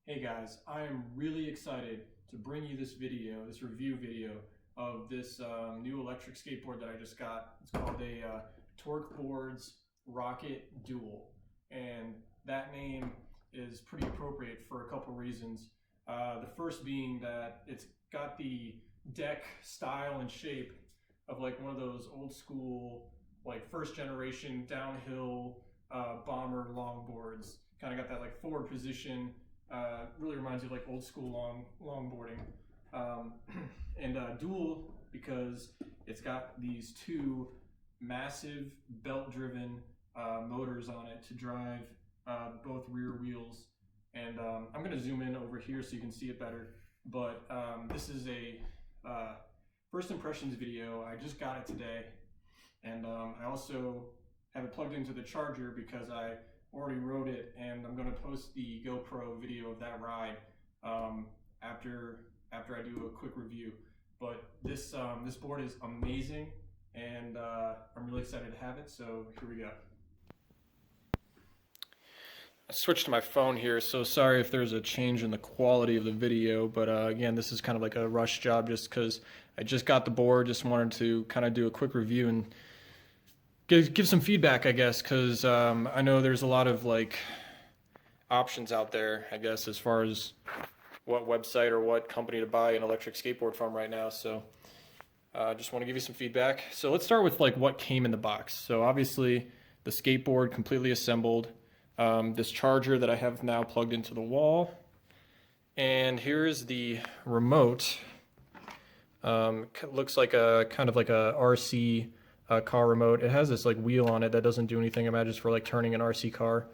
Hey guys, I am really excited to bring you this video, this review video of this new electric skateboard that I just got. It's called a Torque Boards Rocket Dual, and that name is pretty appropriate for a couple reasons. The first being that it's got the deck style and shape of like one of those old school, like first generation downhill bomber longboards. Kind of got that like forward position. Really reminds you of like old school longboarding. And dual because it's got these two massive belt-driven motors on it to drive both rear wheels. And I'm going to zoom in over here so you can see it better. But this is a first impressions video. I just got it today, and I also have it plugged into the charger because I already rode it, and I'm going to post the GoPro video of that ride after I do a quick review. But this board is amazing, and I'm really excited to have it. So here we go. I switched to my phone here, so sorry if there's a change in the quality of the video, but again, this is kind of like a rush job just because I just got the board, just wanted to kind of do a quick review and give some feedback, I guess, because I know there's a lot of like options out there, I guess, as far as what website or what company to buy an electric skateboard from right now. So just want to give you some feedback. So let's start with like what came in the box. So obviously the skateboard completely assembled, this charger that I have now plugged into the wall, and here's the remote. Looks like a kind of like a RC car remote. It has this like wheel on it that doesn't do anything. Imagine it's for like turning an RC car.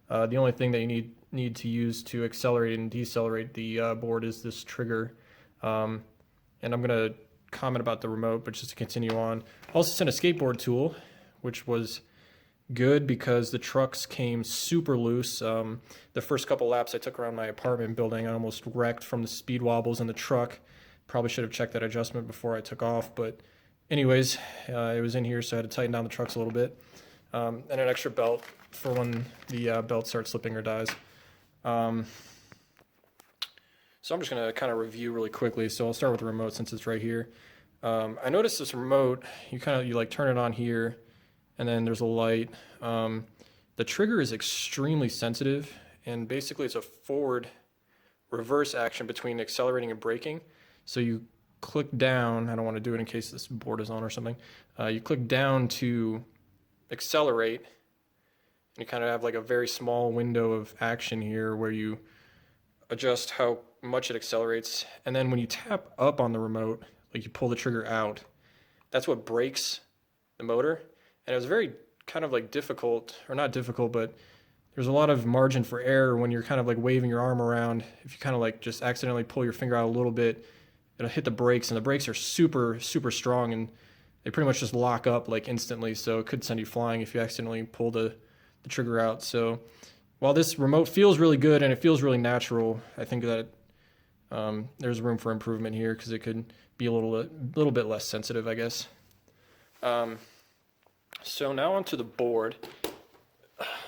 The only thing that you need to use to accelerate and decelerate the board is this trigger. And I'm gonna comment about the remote, but just to continue on, also sent a skateboard tool, which was good because the trucks came super loose. The first couple laps I took around my apartment building, I almost wrecked from the speed wobbles in the truck. Probably should have checked that adjustment before I took off, but anyways, it was in here, so I had to tighten down the trucks a little bit. And an extra belt for when the belt starts slipping or dies. So I'm just going to kind of review really quickly. So I'll start with the remote since it's right here. I noticed this remote, you like turn it on here, and then there's a light. The trigger is extremely sensitive, and basically it's a forward reverse action between accelerating and braking. So you click down, I don't want to do it in case this board is on or something. You click down to accelerate, and you kind of have like a very small window of action here where you adjust how much it accelerates. And then when you tap up on the remote, like you pull the trigger out, that's what brakes the motor. And it was very kind of like difficult, or not difficult, but there's a lot of margin for error when you're kind of like waving your arm around. If you kind of like just accidentally pull your finger out a little bit, it'll hit the brakes, and the brakes are super strong, and they pretty much just lock up like instantly, so it could send you flying if you accidentally pull the trigger out. So while this remote feels really good and it feels really natural, I think that there's room for improvement here because it could be a little bit less sensitive, I guess. So now onto the board.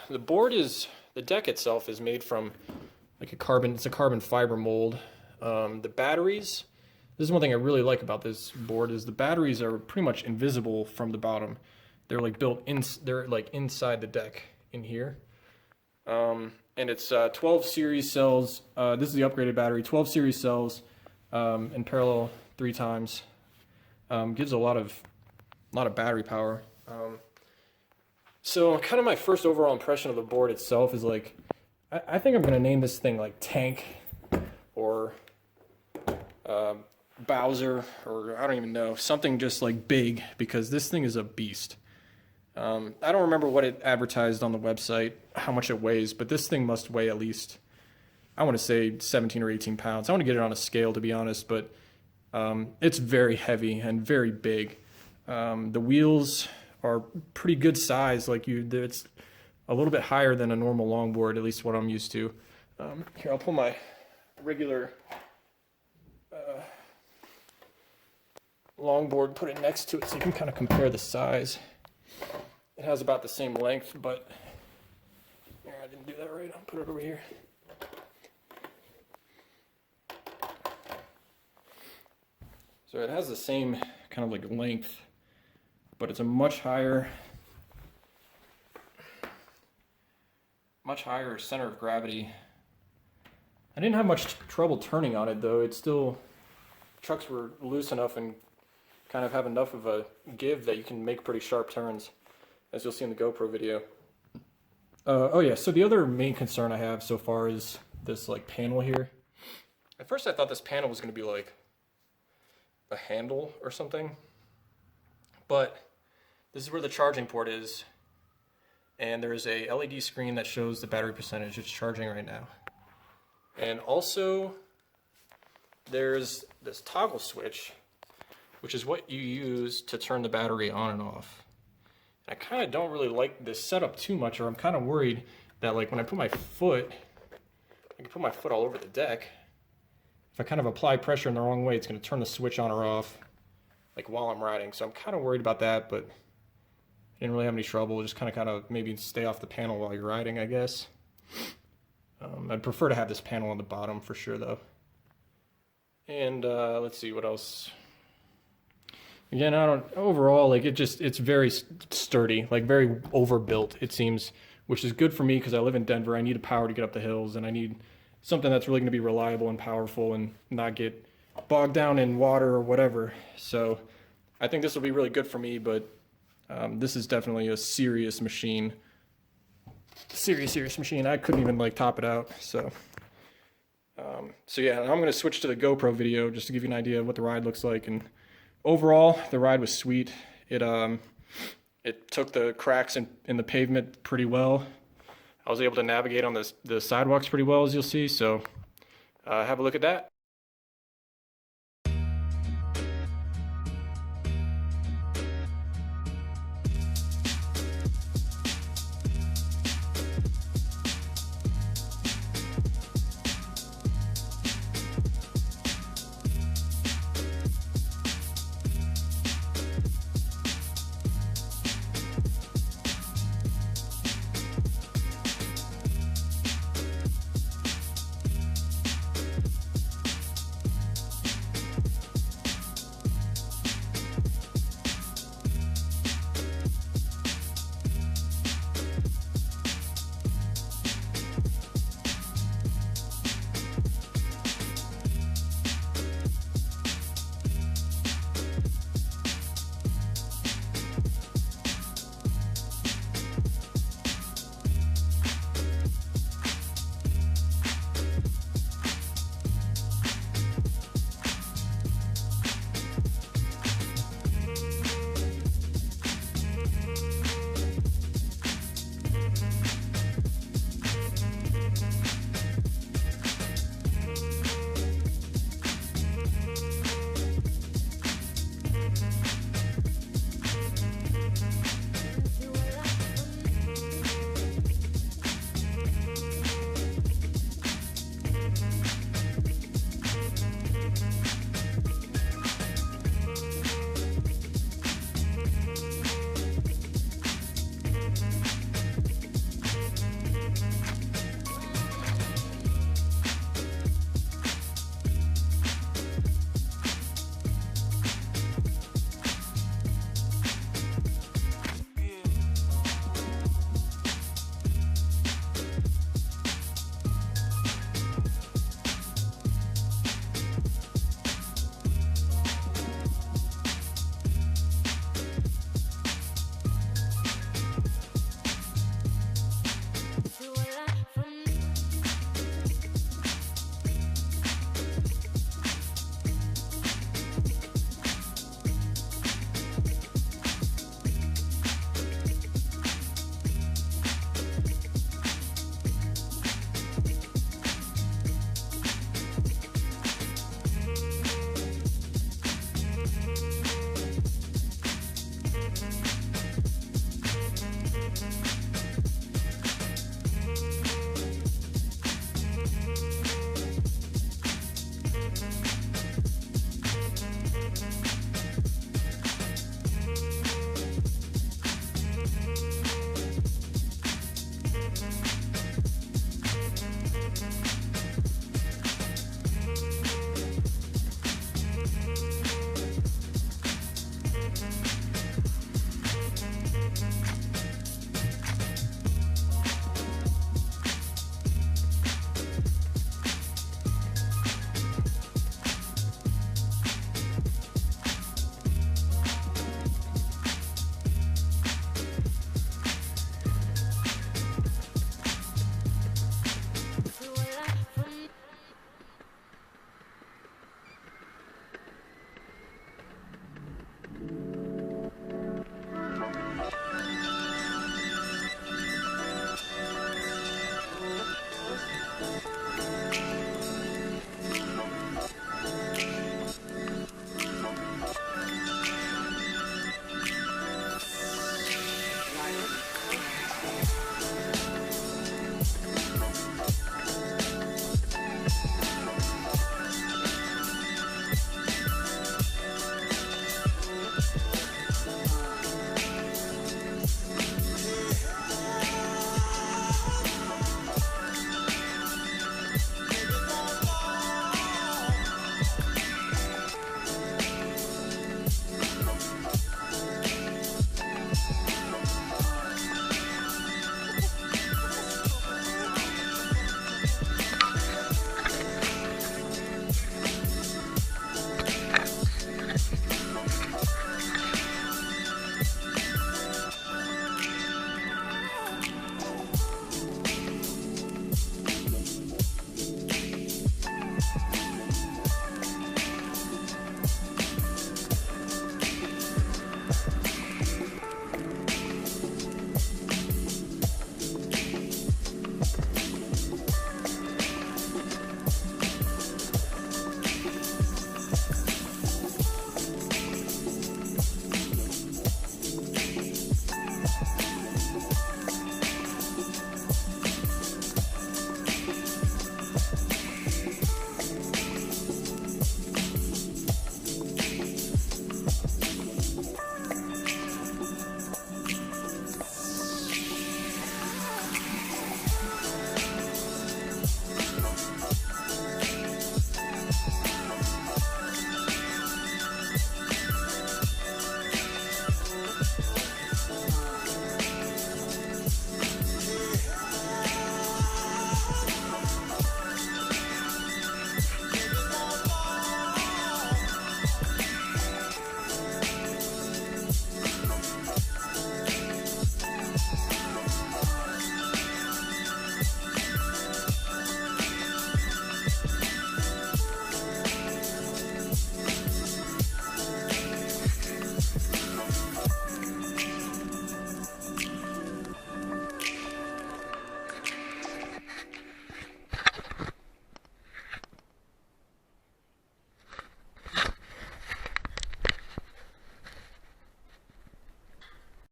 The deck itself is made from like it's a carbon fiber mold. The batteries, this is one thing I really like about this board, is the batteries are pretty much invisible from the bottom. They're like they're like inside the deck in here. And it's 12 series cells. This is the upgraded battery, 12 series cells in parallel 3 times. Gives a lot of battery power. So kind of my first overall impression of the board itself is like, I think I'm going to name this thing like Tank or Bowser, or I don't even know, something just like big, because this thing is a beast. I don't remember what it advertised on the website, how much it weighs, but this thing must weigh at least, I want to say 17 or 18 pounds. I want to get it on a scale, to be honest, but it's very heavy and very big. The wheels are pretty good size. Like it's a little bit higher than a normal longboard, at least what I'm used to. Here, I'll pull my regular longboard, put it next to it so you can kind of compare the size. It has about the same length, but here, I didn't do that right. I'll put it over here. So it has the same kind of like length, but it's a much higher center of gravity. I didn't have much trouble turning on it though. It's still, trucks were loose enough and kind of have enough of a give that you can make pretty sharp turns, as you'll see in the GoPro video. Oh yeah, so the other main concern I have so far is this like panel here. At first I thought this panel was going to be like a handle or something, but this is where the charging port is, and there is a LED screen that shows the battery percentage. It's charging right now. And also there's this toggle switch, which is what you use to turn the battery on and off. And I kind of don't really like this setup too much, or I'm kind of worried that like when I put my foot, I can put my foot all over the deck. If I kind of apply pressure in the wrong way, it's going to turn the switch on or off like while I'm riding. So I'm kind of worried about that, but I didn't really have any trouble. Just kind of maybe stay off the panel while you're riding, I guess. I'd prefer to have this panel on the bottom for sure though. And let's see what else. Again, overall, like it's very sturdy, like very overbuilt it seems, which is good for me because I live in Denver. I need a power to get up the hills, and I need something that's really going to be reliable and powerful and not get bogged down in water or whatever. So I think this will be really good for me, but this is definitely a serious machine. Serious machine. I couldn't even like top it out. So yeah, I'm going to switch to the GoPro video just to give you an idea of what the ride looks like. And overall, the ride was sweet. It took the cracks in the pavement pretty well. I was able to navigate on the sidewalks pretty well, as you'll see. So have a look at that.